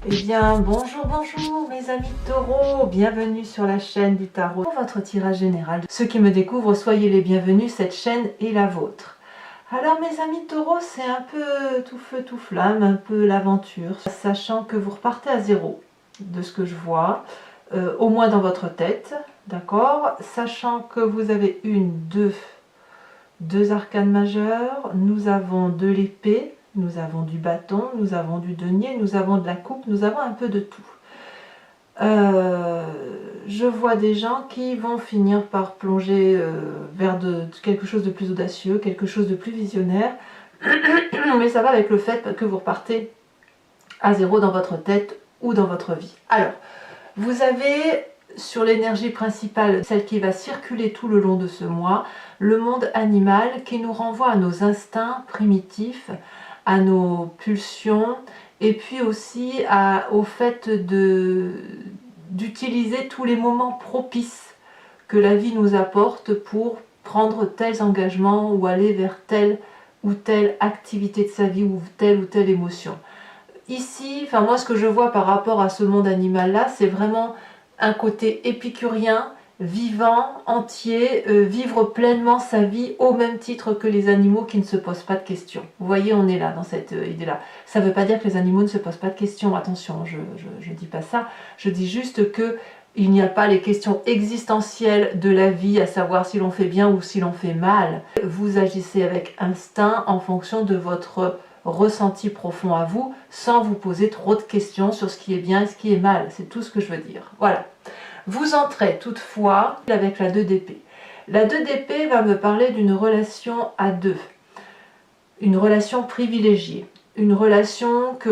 Eh bien, bonjour, bonjour mes amis taureaux, bienvenue sur la chaîne du tarot. Pour votre tirage général, ceux qui me découvrent, soyez les bienvenus, cette chaîne est la vôtre. Alors mes amis taureaux, c'est un peu tout feu, tout flamme, un peu l'aventure, sachant que vous repartez à zéro, de ce que je vois, au moins dans votre tête, d'accord? Sachant que vous avez deux arcanes majeures, nous avons de l'épée, nous avons du bâton, nous avons du denier, nous avons de la coupe, nous avons un peu de tout. Je vois des gens qui vont finir par plonger vers quelque chose de plus audacieux, quelque chose de plus visionnaire, mais ça va avec le fait que vous repartez à zéro dans votre tête ou dans votre vie. Alors, vous avez sur l'énergie principale, celle qui va circuler tout le long de ce mois, le monde animal qui nous renvoie à nos instincts primitifs, à nos pulsions, et puis aussi au fait d'utiliser tous les moments propices que la vie nous apporte pour prendre tels engagements ou aller vers telle ou telle activité de sa vie ou telle émotion. Ici, enfin moi ce que je vois par rapport à ce monde animal là, c'est vraiment un côté épicurien, vivant, entier, vivre pleinement sa vie au même titre que les animaux qui ne se posent pas de questions. Vous voyez, on est là dans cette idée-là. Ça ne veut pas dire que les animaux ne se posent pas de questions, attention, je ne dis pas ça, je dis juste que il n'y a pas les questions existentielles de la vie, à savoir si l'on fait bien ou si l'on fait mal. Vous agissez avec instinct en fonction de votre ressenti profond à vous, sans vous poser trop de questions sur ce qui est bien et ce qui est mal. C'est tout ce que je veux dire. Voilà. Vous entrez toutefois avec la 2 d'épée. La 2 d'épée va me parler d'une relation à deux. Une relation privilégiée. Une relation que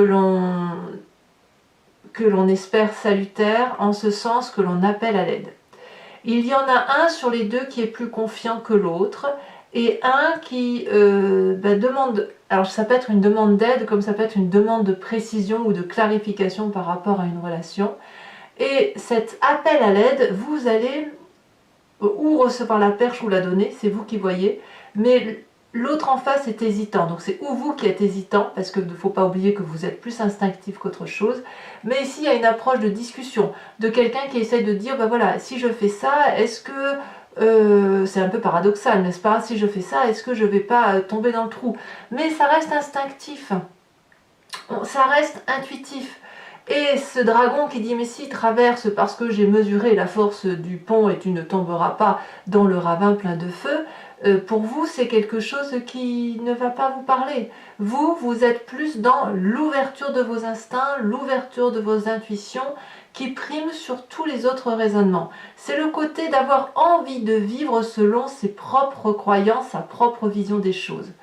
l'on espère salutaire, en ce sens que l'on appelle à l'aide. Il y en a un sur les deux qui est plus confiant que l'autre, et un qui demande, alors ça peut être une demande d'aide comme ça peut être une demande de précision ou de clarification par rapport à une relation. Et cet appel à l'aide, vous allez ou recevoir la perche ou la donner, c'est vous qui voyez, mais l'autre en face est hésitant, donc c'est ou vous qui êtes hésitant, parce qu'il ne faut pas oublier que vous êtes plus instinctif qu'autre chose, mais ici il y a une approche de discussion, de quelqu'un qui essaie de dire, ben voilà, si je fais ça, est-ce que, c'est un peu paradoxal, n'est-ce pas, si je fais ça, est-ce que je ne vais pas tomber dans le trou? Mais ça reste instinctif, ça reste intuitif. Et ce dragon qui dit mais si traverse parce que j'ai mesuré la force du pont et tu ne tomberas pas dans le ravin plein de feu, pour vous c'est quelque chose qui ne va pas vous parler. Vous êtes plus dans l'ouverture de vos instincts, l'ouverture de vos intuitions qui prime sur tous les autres raisonnements. C'est le côté d'avoir envie de vivre selon ses propres croyances, sa propre vision des choses.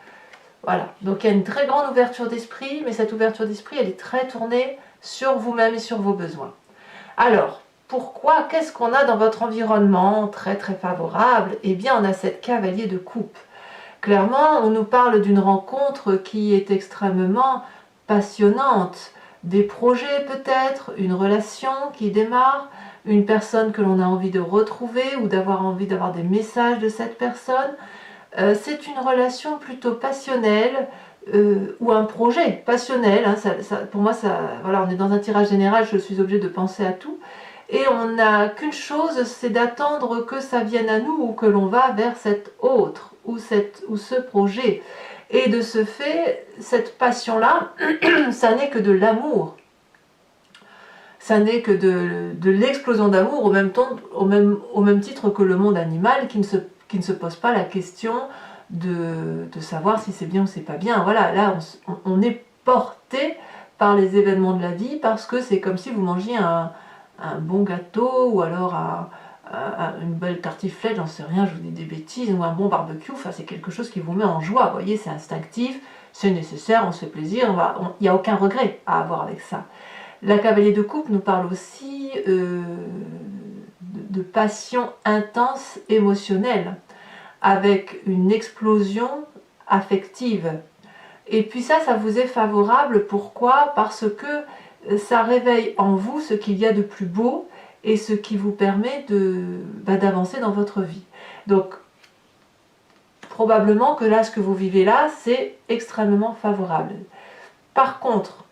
Voilà, donc il y a une très grande ouverture d'esprit, mais cette ouverture d'esprit elle est très tournée sur vous-même et sur vos besoins. Alors, pourquoi? Qu'est-ce qu'on a dans votre environnement très très favorable? Eh bien, on a cette cavalier de coupe. Clairement, on nous parle d'une rencontre qui est extrêmement passionnante. Des projets peut-être, une relation qui démarre, une personne que l'on a envie de retrouver ou d'avoir envie d'avoir des messages de cette personne. C'est une relation plutôt passionnelle, ou un projet passionnel, hein, pour moi, voilà, on est dans un tirage général, je suis obligée de penser à tout, et on n'a qu'une chose, c'est d'attendre que ça vienne à nous ou que l'on va vers cet autre ou ce projet. Et de ce fait, cette passion-là, ça n'est que de l'amour. Ça n'est que de l'explosion d'amour au même titre que le monde animal qui ne se pose pas la question de savoir si c'est bien ou c'est pas bien. Voilà, là on est porté par les événements de la vie parce que c'est comme si vous mangiez un bon gâteau ou alors une belle tartiflette, j'en sais rien, je vous dis des bêtises, ou un bon barbecue, enfin c'est quelque chose qui vous met en joie, vous voyez, c'est instinctif, c'est nécessaire, on se fait plaisir, il n'y a aucun regret à avoir avec ça. La cavalier de coupe nous parle aussi de passion intense émotionnelle, avec une explosion affective. Et puis ça vous est favorable, pourquoi? Parce que ça réveille en vous ce qu'il y a de plus beau et ce qui vous permet d'avancer dans votre vie. Donc, probablement que là, ce que vous vivez là, c'est extrêmement favorable. Par contre,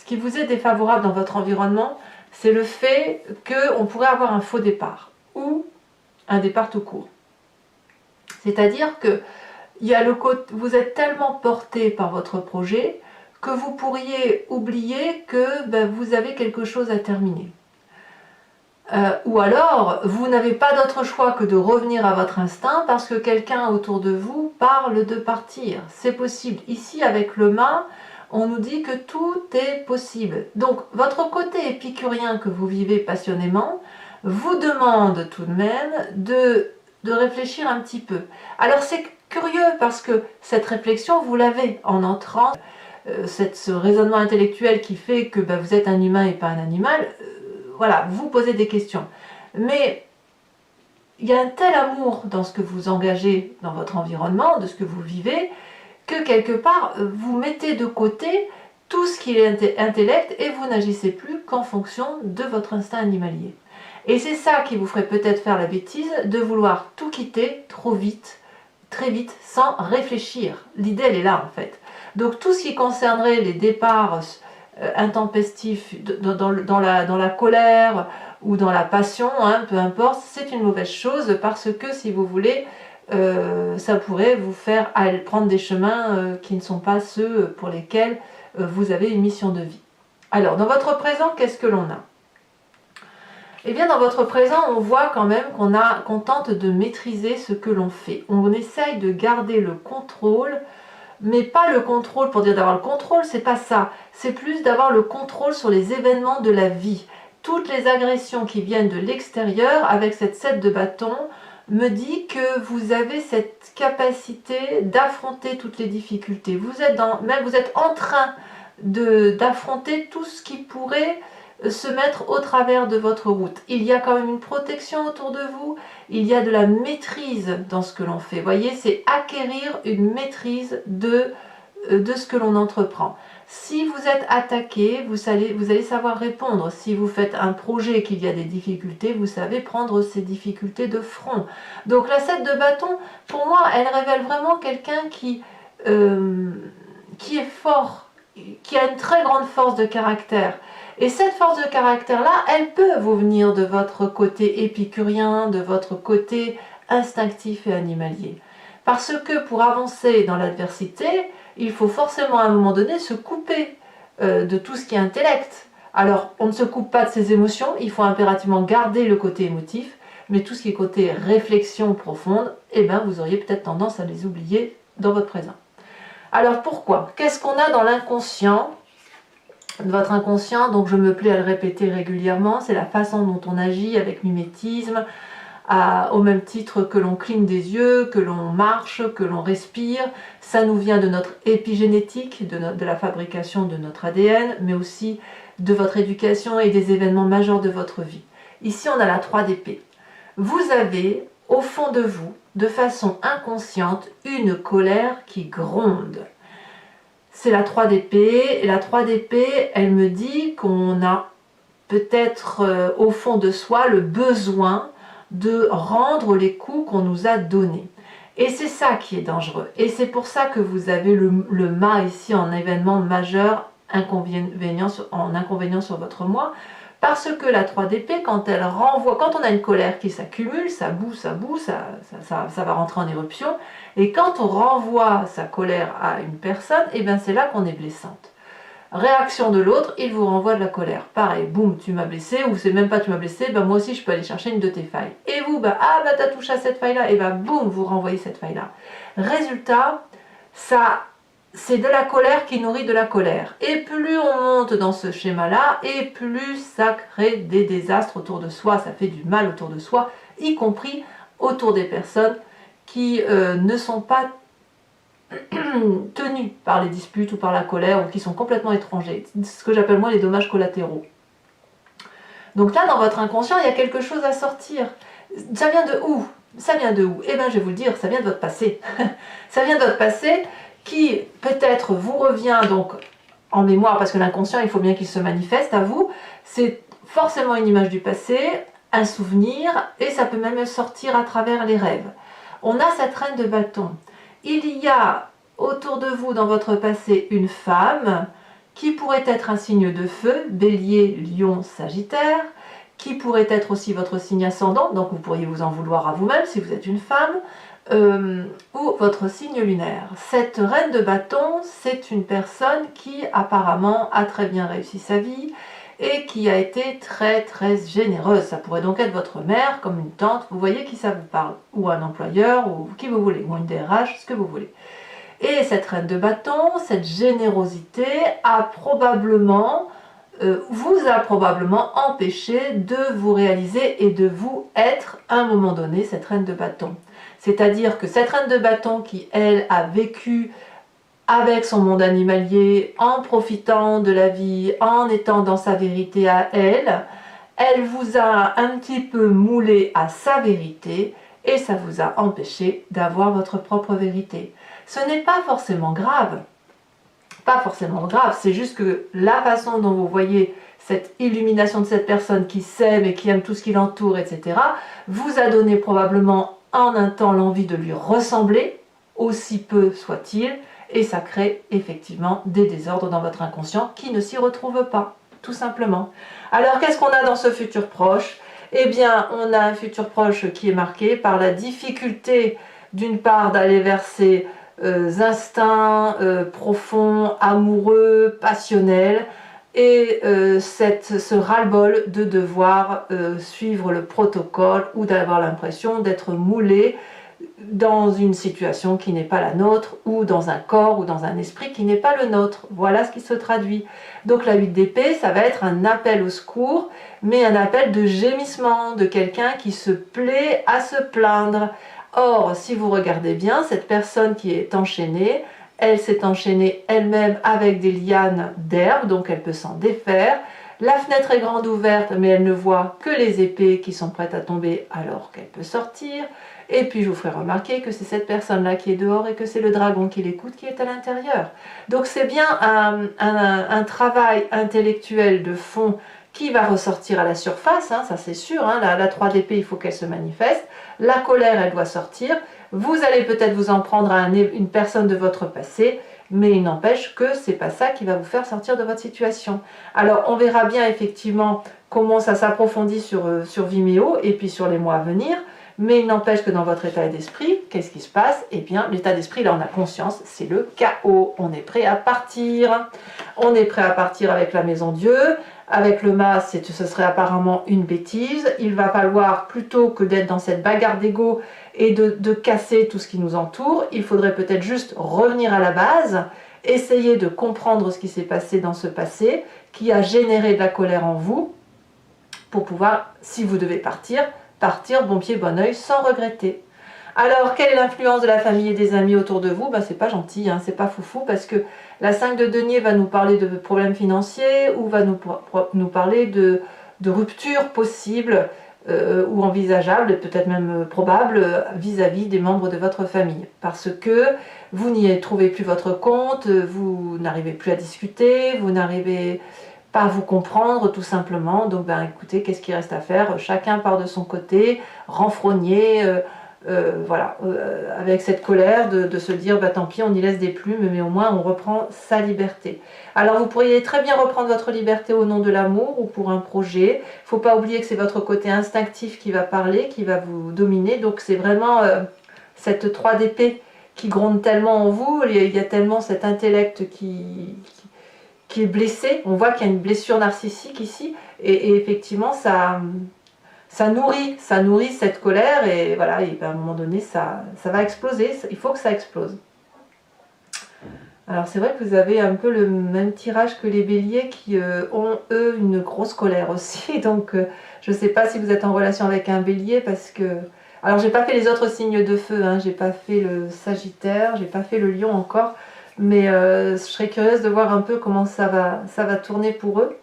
ce qui vous est défavorable dans votre environnement, c'est le fait qu'on pourrait avoir un faux départ ou un départ tout court. C'est-à-dire que vous êtes tellement porté par votre projet que vous pourriez oublier que vous avez quelque chose à terminer. Ou alors, vous n'avez pas d'autre choix que de revenir à votre instinct parce que quelqu'un autour de vous parle de partir. C'est possible. Ici, avec le mât, on nous dit que tout est possible. Donc, votre côté épicurien que vous vivez passionnément vous demande tout de même de réfléchir un petit peu. Alors, c'est curieux parce que cette réflexion, vous l'avez en entrant, ce raisonnement intellectuel qui fait que vous êtes un humain et pas un animal. Voilà, vous posez des questions. Mais il y a un tel amour dans ce que vous engagez dans votre environnement, de ce que vous vivez, que quelque part, vous mettez de côté tout ce qui est intellect et vous n'agissez plus qu'en fonction de votre instinct animalier. Et c'est ça qui vous ferait peut-être faire la bêtise de vouloir tout quitter trop vite, très vite, sans réfléchir. L'idée, elle est là, en fait. Donc, tout ce qui concernerait les départs intempestif dans la colère ou dans la passion, peu importe, c'est une mauvaise chose parce que si vous voulez, ça pourrait vous faire prendre des chemins qui ne sont pas ceux pour lesquels vous avez une mission de vie. Alors, dans votre présent, qu'est-ce que l'on a? Eh bien, dans votre présent, on voit quand même qu'on tente de maîtriser ce que l'on fait. On essaye de garder le contrôle, mais pas le contrôle pour dire d'avoir le contrôle, c'est pas ça. C'est plus d'avoir le contrôle sur les événements de la vie. Toutes les agressions qui viennent de l'extérieur, avec cette 7 de bâton, me dit que vous avez cette capacité d'affronter toutes les difficultés. Vous êtes en train d'affronter tout ce qui pourrait se mettre au travers de votre route. Il y a quand même une protection autour de vous, il y a de la maîtrise dans ce que l'on fait. Vous voyez, c'est acquérir une maîtrise de ce que l'on entreprend. Si vous êtes attaqué, vous allez savoir répondre. Si vous faites un projet et qu'il y a des difficultés, vous savez prendre ces difficultés de front. Donc la 7 de bâton, pour moi, elle révèle vraiment quelqu'un qui est fort, qui a une très grande force de caractère. Et cette force de caractère-là, elle peut vous venir de votre côté épicurien, de votre côté instinctif et animalier. Parce que pour avancer dans l'adversité, il faut forcément à un moment donné se couper de tout ce qui est intellect. Alors, on ne se coupe pas de ses émotions, il faut impérativement garder le côté émotif, mais tout ce qui est côté réflexion profonde, vous auriez peut-être tendance à les oublier dans votre présent. Alors pourquoi? Qu'est-ce qu'on a dans l'inconscient? Votre inconscient, donc je me plais à le répéter régulièrement, c'est la façon dont on agit avec mimétisme, au même titre que l'on cligne des yeux, que l'on marche, que l'on respire. Ça nous vient de notre épigénétique, de la fabrication de notre ADN, mais aussi de votre éducation et des événements majeurs de votre vie. Ici, on a la 3 d'épée. Vous avez, au fond de vous, de façon inconsciente, une colère qui gronde. C'est la 3 d'épée, et la 3 d'épée, elle me dit qu'on a peut-être au fond de soi le besoin de rendre les coups qu'on nous a donnés. Et c'est ça qui est dangereux. Et c'est pour ça que vous avez le mât ici en événement majeur, inconvénient sur votre moi. Parce que la 3 d'épée, quand elle renvoie, quand on a une colère qui s'accumule, ça boue, ça va rentrer en éruption. Et quand on renvoie sa colère à une personne, c'est là qu'on est blessante. Réaction de l'autre, il vous renvoie de la colère. Pareil, boum, tu m'as blessé, ou c'est même pas tu m'as blessé, moi aussi je peux aller chercher une de tes failles. Et vous, t'as touché à cette faille-là, et boum, vous renvoyez cette faille-là. Résultat, c'est de la colère qui nourrit de la colère. Et plus on monte dans ce schéma-là, et plus ça crée des désastres autour de soi, ça fait du mal autour de soi, y compris autour des personnes qui ne sont pas tenus par les disputes ou par la colère ou qui sont complètement étrangers. C'est ce que j'appelle moi les dommages collatéraux. Donc là, dans votre inconscient, il y a quelque chose à sortir. Ça vient de où? Ça vient de où? Je vais vous le dire, ça vient de votre passé. Ça vient de votre passé qui peut-être vous revient donc en mémoire, parce que l'inconscient, il faut bien qu'il se manifeste à vous. C'est forcément une image du passé, un souvenir, et ça peut même sortir à travers les rêves. On a cette reine de bâton. Il y a autour de vous, dans votre passé, une femme qui pourrait être un signe de feu, Bélier, Lion, Sagittaire, qui pourrait être aussi votre signe ascendant, donc vous pourriez vous en vouloir à vous-même si vous êtes une femme, ou votre signe lunaire. Cette reine de bâton, c'est une personne qui apparemment a très bien réussi sa vie et qui a été très généreuse. Ça pourrait donc être votre mère, comme une tante, vous voyez qui ça vous parle, ou un employeur, ou qui vous voulez, ou une DRH, ce que vous voulez. Et cette reine de bâton, cette générosité vous a probablement empêché de vous réaliser et de vous être à un moment donné cette reine de bâton. C'est-à-dire que cette reine de bâton qui, elle, a vécu avec son monde animalier, en profitant de la vie, en étant dans sa vérité à elle, elle vous a un petit peu moulé à sa vérité et ça vous a empêché d'avoir votre propre vérité. Ce n'est pas forcément grave. Pas forcément grave, c'est juste que la façon dont vous voyez cette illumination de cette personne qui s'aime et qui aime tout ce qui l'entoure, etc., vous a donné probablement en un temps l'envie de lui ressembler, aussi peu soit-il, et ça crée effectivement des désordres dans votre inconscient qui ne s'y retrouvent pas, tout simplement. Alors qu'est-ce qu'on a dans ce futur proche? Eh bien, on a un futur proche qui est marqué par la difficulté, d'une part, d'aller vers ses instincts profonds, amoureux, passionnels, et ce ras-le-bol de devoir suivre le protocole ou d'avoir l'impression d'être moulé dans une situation qui n'est pas la nôtre, ou dans un corps ou dans un esprit qui n'est pas le nôtre. Voilà ce qui se traduit. Donc la 8 d'épée, ça va être un appel au secours, mais un appel de gémissement, de quelqu'un qui se plaît à se plaindre. Or, si vous regardez bien, cette personne qui est enchaînée, elle s'est enchaînée elle-même avec des lianes d'herbe, donc elle peut s'en défaire. La fenêtre est grande ouverte, mais elle ne voit que les épées qui sont prêtes à tomber alors qu'elle peut sortir. Et puis je vous ferai remarquer que c'est cette personne-là qui est dehors et que c'est le dragon qui l'écoute qui est à l'intérieur. Donc c'est bien un travail intellectuel de fond qui va ressortir à la surface, hein, ça c'est sûr, hein, la 3 d'épée, il faut qu'elle se manifeste. La colère, elle doit sortir. Vous allez peut-être vous en prendre à une personne de votre passé, mais il n'empêche que c'est pas ça qui va vous faire sortir de votre situation. Alors on verra bien effectivement comment ça s'approfondit sur Vimeo et puis sur les mois à venir, mais il n'empêche que dans votre état d'esprit, qu'est-ce qui se passe? Eh bien, l'état d'esprit, là on a conscience, c'est le chaos. On est prêt à partir. On est prêt à partir avec la maison Dieu. Avec le mas, ce serait apparemment une bêtise. Il va falloir, plutôt que d'être dans cette bagarre d'ego et de casser tout ce qui nous entoure, il faudrait peut-être juste revenir à la base, essayer de comprendre ce qui s'est passé dans ce passé, qui a généré de la colère en vous, pour pouvoir, si vous devez partir bon pied, bon oeil, sans regretter. Alors, quelle est l'influence de la famille et des amis autour de vous? Ben, c'est pas gentil, hein, c'est pas foufou, parce que la 5 de denier va nous parler de problèmes financiers, ou va nous parler de ruptures possibles, ou envisageables, et peut-être même probables, vis-à-vis des membres de votre famille. Parce que vous n'y trouvez plus votre compte, vous n'arrivez plus à discuter, vous n'arrivez pas à vous comprendre tout simplement. Donc ben écoutez, qu'est-ce qu'il reste à faire? Chacun part de son côté, renfrogné, voilà, avec cette colère de se dire bah tant pis, on y laisse des plumes, mais au moins on reprend sa liberté. Alors vous pourriez très bien reprendre votre liberté au nom de l'amour ou pour un projet. Il ne faut pas oublier que c'est votre côté instinctif qui va parler, qui va vous dominer. Donc c'est vraiment cette 3 d'épée qui gronde tellement en vous, il y a tellement cet intellect qui est blessé. On voit qu'il y a une blessure narcissique ici, et effectivement ça nourrit cette colère, et voilà, et à un moment donné ça va exploser, il faut que ça explose. Alors c'est vrai que vous avez un peu le même tirage que les béliers qui ont eux une grosse colère aussi, donc je ne sais pas si vous êtes en relation avec un bélier, parce que... Alors j'ai pas fait les autres signes de feu, hein, j'ai pas fait le sagittaire, j'ai pas fait le lion encore, mais je serais curieuse de voir un peu comment ça va tourner pour eux.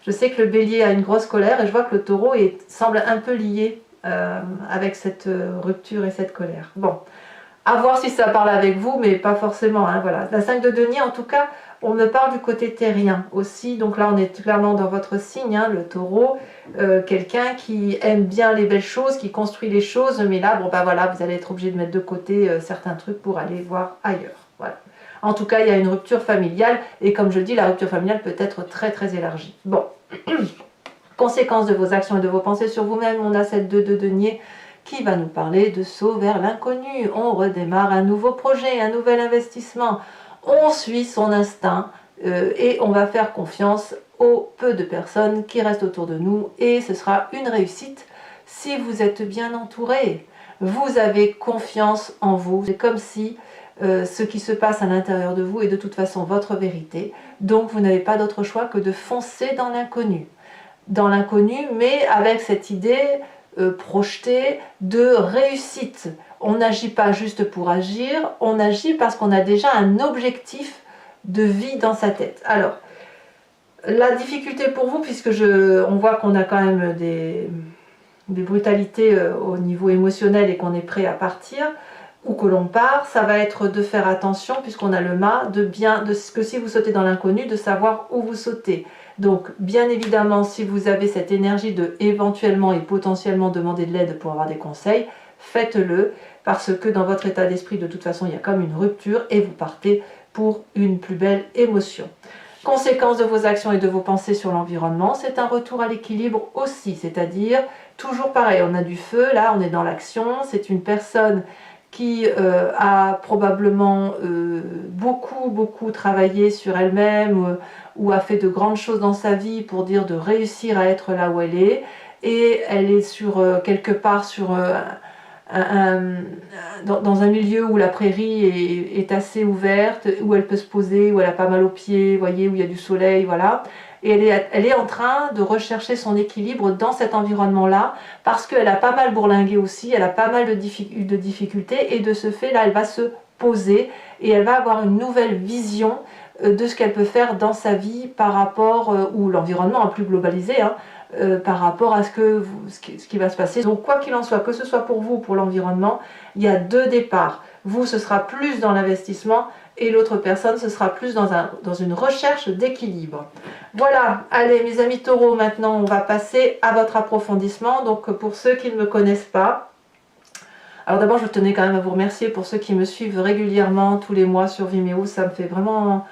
Je sais que le bélier a une grosse colère, et je vois que le taureau semble un peu lié avec cette rupture et cette colère. Bon, à voir si ça parle avec vous, mais pas forcément, hein, voilà. La 5 de denier, en tout cas, on me parle du côté terrien aussi, donc là on est clairement dans votre signe, hein, le taureau, quelqu'un qui aime bien les belles choses, qui construit les choses, mais là, bon bah voilà, vous allez être obligé de mettre de côté certains trucs pour aller voir ailleurs, voilà. En tout cas, il y a une rupture familiale, et comme je le dis, la rupture familiale peut être très très élargie. Bon, conséquence de vos actions et de vos pensées sur vous-même, on a cette 2 de denier qui va nous parler de saut vers l'inconnu. On redémarre un nouveau projet, un nouvel investissement, on suit son instinct et on va faire confiance aux peu de personnes qui restent autour de nous, et ce sera une réussite si vous êtes bien entouré. Vous avez confiance en vous, c'est comme si ce qui se passe à l'intérieur de vous est de toute façon votre vérité, donc vous n'avez pas d'autre choix que de foncer dans l'inconnu. Dans l'inconnu, mais avec cette idée projetée de réussite. On n'agit pas juste pour agir, on agit parce qu'on a déjà un objectif de vie dans sa tête. Alors, la difficulté pour vous, puisque on voit qu'on a quand même des brutalités au niveau émotionnel et qu'on est prêt à partir, ou que l'on part, ça va être de faire attention, puisqu'on a le mât, que si vous sautez dans l'inconnu, de savoir où vous sautez. Donc, bien évidemment, si vous avez cette énergie de éventuellement et potentiellement demander de l'aide pour avoir des conseils, faites-le, parce que dans votre état d'esprit, de toute façon, il y a comme une rupture et vous partez pour une plus belle émotion. Conséquence de vos actions et de vos pensées sur l'environnement, c'est un retour à l'équilibre aussi, c'est-à-dire, toujours pareil, on a du feu, là on est dans l'action, c'est une personne qui a probablement beaucoup travaillé sur elle-même ou a fait de grandes choses dans sa vie pour dire de réussir à être là où elle est, et elle est quelque part dans un milieu où la prairie est assez ouverte, où elle peut se poser, où elle a pas mal aux pieds, voyez, où il y a du soleil, voilà. Et elle est en train de rechercher son équilibre dans cet environnement-là, parce qu'elle a pas mal bourlingué aussi, elle a pas mal de difficultés, et de ce fait, là, elle va se poser, et elle va avoir une nouvelle vision de ce qu'elle peut faire dans sa vie par rapport, ou l'environnement plus globalisé, hein, par rapport à ce qui va se passer. Donc quoi qu'il en soit, que ce soit pour vous ou pour l'environnement, il y a 2 départs. Vous, ce sera plus dans l'investissement, et l'autre personne, ce sera plus dans une recherche d'équilibre. Voilà, allez mes amis taureaux, maintenant on va passer à votre approfondissement. Donc pour ceux qui ne me connaissent pas, alors d'abord je tenais quand même à vous remercier pour ceux qui me suivent régulièrement tous les mois sur Vimeo, ça me fait vraiment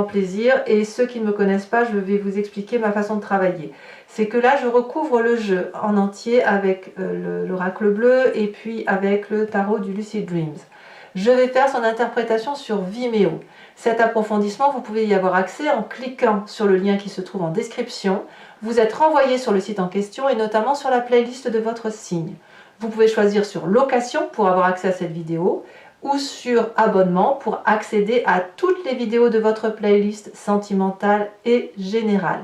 plaisir. Et ceux qui ne me connaissent pas, je vais vous expliquer ma façon de travailler. C'est que là je recouvre le jeu en entier avec l'oracle bleu et puis avec le tarot du Lucid Dreams. Je vais faire son interprétation sur Vimeo. Cet approfondissement, vous pouvez y avoir accès en cliquant sur le lien qui se trouve en description. Vous êtes renvoyé sur le site en question et notamment sur la playlist de votre signe. Vous pouvez choisir sur location pour avoir accès à cette vidéo ou sur abonnement pour accéder à toutes les vidéos de votre playlist sentimentale et générale.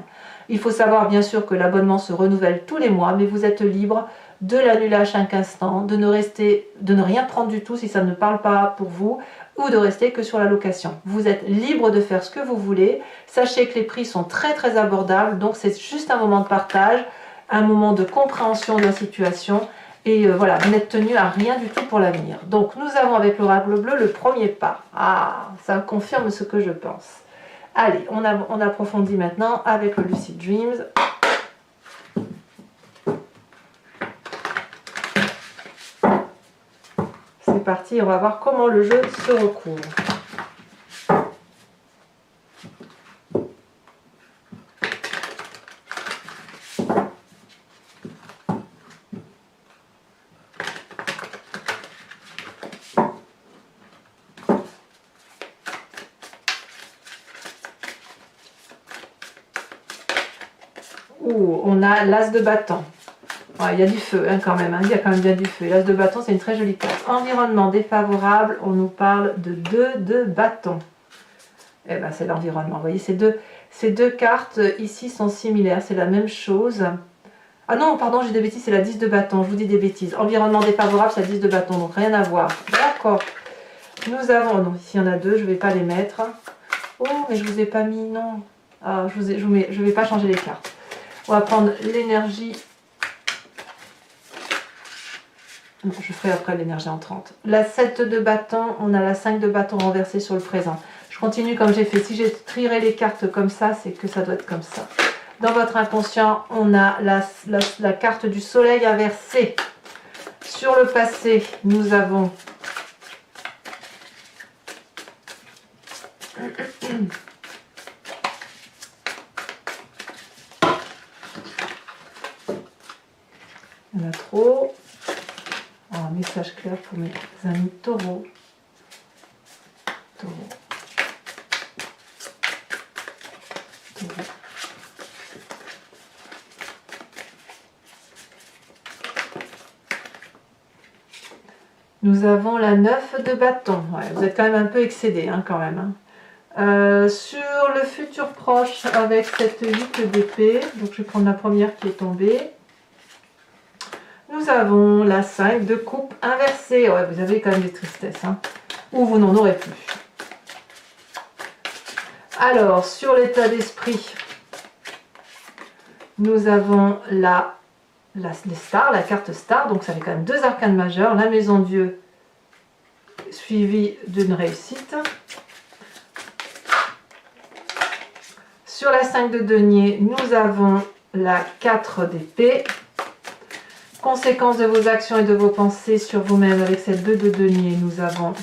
Il faut savoir bien sûr que l'abonnement se renouvelle tous les mois, mais vous êtes libre de l'annuler à chaque instant, de ne rien prendre du tout si ça ne parle pas pour vous, ou de rester que sur la location. Vous êtes libre de faire ce que vous voulez. Sachez que les prix sont très abordables, donc c'est juste un moment de partage, un moment de compréhension de la situation, et voilà, vous n'êtes tenu à rien du tout pour l'avenir. Donc nous avons avec l'oracle bleu le premier pas. Ah, ça confirme ce que je pense. Allez, on approfondit maintenant avec le Lucid Dreams. C'est parti, on va voir comment le jeu se recouvre. Ouh, on a l'as de bâton. Ouais, il y a du feu hein, quand même, hein. Il y a quand même bien du feu. L'as de bâton, c'est une très jolie carte. Environnement défavorable, on nous parle de 2 de bâton. Eh ben, c'est l'environnement. Vous voyez, ces deux cartes ici sont similaires, c'est la même chose. Ah non, pardon, j'ai des bêtises, c'est la 10 de bâton, je vous dis des bêtises. Environnement défavorable, c'est la 10 de bâton, donc rien à voir. D'accord. Nous avons, donc ici il y en a 2, je ne vais pas les mettre. Oh, mais je ne vous ai pas mis, non. Ah, je ne vais pas changer les cartes. On va prendre l'énergie. Je ferai après l'énergie entrante. La 7 de bâton, on a la 5 de bâton renversée sur le présent. Je continue comme j'ai fait. Si j'ai trierai les cartes comme ça, c'est que ça doit être comme ça. Dans votre inconscient, on a la carte du soleil inversée. Sur le passé, nous avons Il y en a trop. Alors, un message clair pour mes amis taureaux. Taureaux. Taureaux. Nous avons la 9 de bâton. Ouais, vous êtes quand même un peu excédé, hein, quand même. Hein. Sur le futur proche, avec cette 8 d'épée, donc je vais prendre la première qui est tombée. Nous avons la 5 de coupe inversée. Ouais, vous avez quand même des tristesses, hein, ou vous n'en aurez plus. Alors, sur l'état d'esprit, nous avons les stars, la carte star, donc ça fait quand même 2 arcanes majeures, la maison Dieu suivie d'une réussite. Sur la 5 de denier, nous avons la 4 d'épée. Conséquence de vos actions et de vos pensées sur vous-même avec cette 2 de denier, nous avons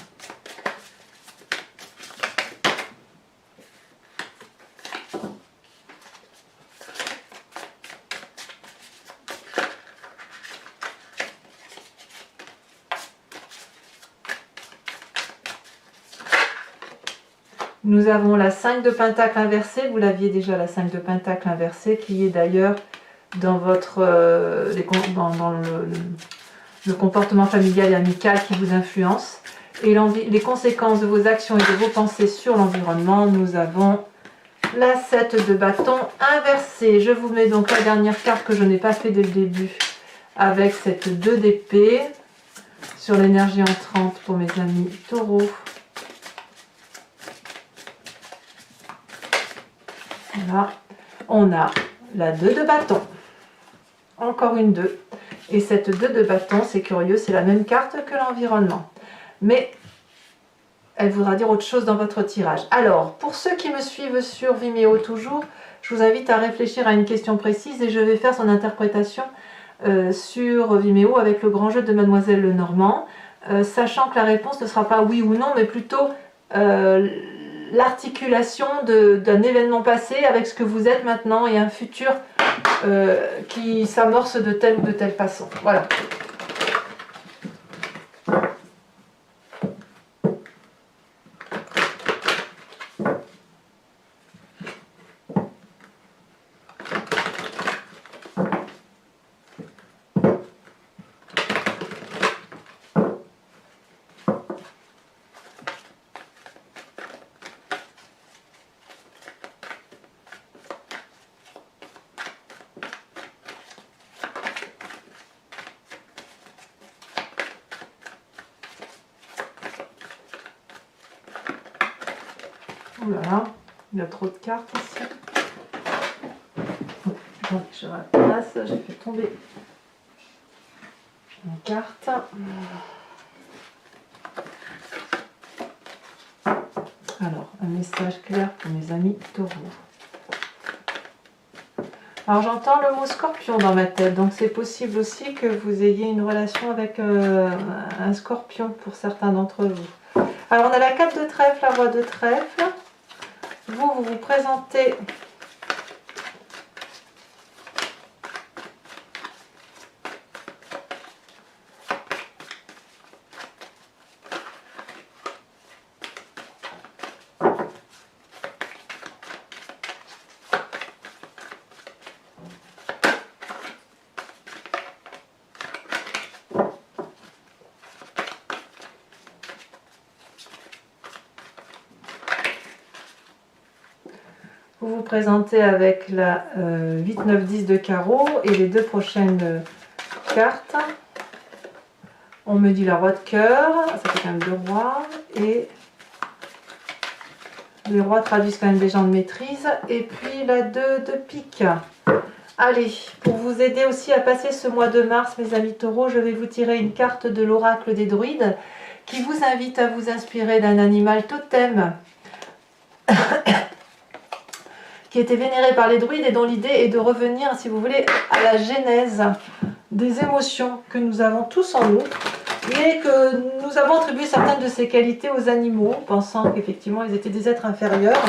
la 5 de pentacle inversée, vous l'aviez déjà la 5 de pentacle inversée, qui est d'ailleurs dans votre dans le comportement familial et amical qui vous influence. Et les conséquences de vos actions et de vos pensées sur l'environnement, nous avons la 7 de bâton inversée. Je vous mets donc la dernière carte que je n'ai pas fait dès le début, avec cette 2 d'épée, sur l'énergie entrante pour mes amis taureaux. Voilà, on a la 2 de bâton, encore une 2, et cette 2 de bâton, c'est curieux, c'est la même carte que l'environnement, mais elle voudra dire autre chose dans votre tirage. Alors, pour ceux qui me suivent sur Vimeo toujours, je vous invite à réfléchir à une question précise et je vais faire son interprétation sur Vimeo avec le grand jeu de Mademoiselle Lenormand, sachant que la réponse ne sera pas oui ou non, mais plutôt l'articulation d'un événement passé avec ce que vous êtes maintenant et un futur qui s'amorce de telle ou de telle façon. Voilà. Oh là là, il y a trop de cartes ici. Donc je replace, j'ai fait tomber une carte. Alors, un message clair pour mes amis taureaux. Alors j'entends le mot scorpion dans ma tête, donc c'est possible aussi que vous ayez une relation avec un scorpion pour certains d'entre vous. Alors on a la 4 de trèfle, la roi de trèfle. Vous vous présentez avec la 8, 9, 10 de carreau et les 2 prochaines cartes. On me dit la roi de cœur, ça fait quand même 2 rois, et les rois traduisent quand même des gens de maîtrise, et puis la 2 de pique. Allez, pour vous aider aussi à passer ce mois de mars, mes amis taureaux, je vais vous tirer une carte de l'oracle des druides qui vous invite à vous inspirer d'un animal totem qui était vénéré par les druides et dont l'idée est de revenir, si vous voulez, à la genèse des émotions que nous avons tous en nous, mais que nous avons attribué certaines de ces qualités aux animaux, pensant qu'effectivement ils étaient des êtres inférieurs.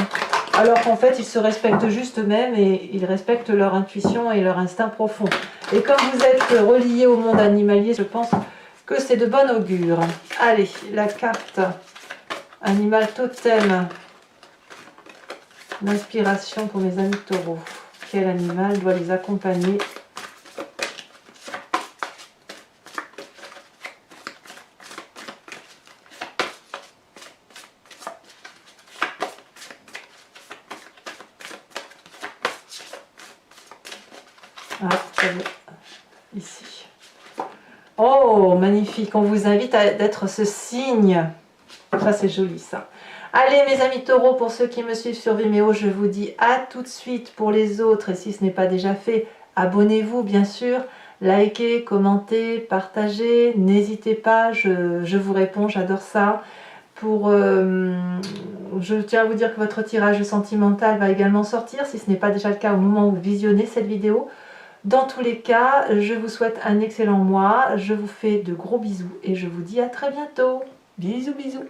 alors qu'en fait ils se respectent juste eux-mêmes et ils respectent leur intuition et leur instinct profond. Et comme vous êtes reliés au monde animalier, je pense que c'est de bon augure. Allez, la carte animal totem d'inspiration pour mes amis taureaux. Quel animal doit les accompagner ? Ah, ici. Oh, magnifique. On vous invite à être ce signe. Ça, c'est joli, ça. Allez, mes amis taureaux, pour ceux qui me suivent sur Vimeo, je vous dis à tout de suite. Pour les autres, et si ce n'est pas déjà fait, abonnez-vous, bien sûr. Likez, commentez, partagez. N'hésitez pas, je vous réponds, j'adore ça. Je tiens à vous dire que votre tirage sentimental va également sortir, si ce n'est pas déjà le cas au moment où vous visionnez cette vidéo. Dans tous les cas, je vous souhaite un excellent mois, je vous fais de gros bisous et je vous dis à très bientôt. Bisous, bisous.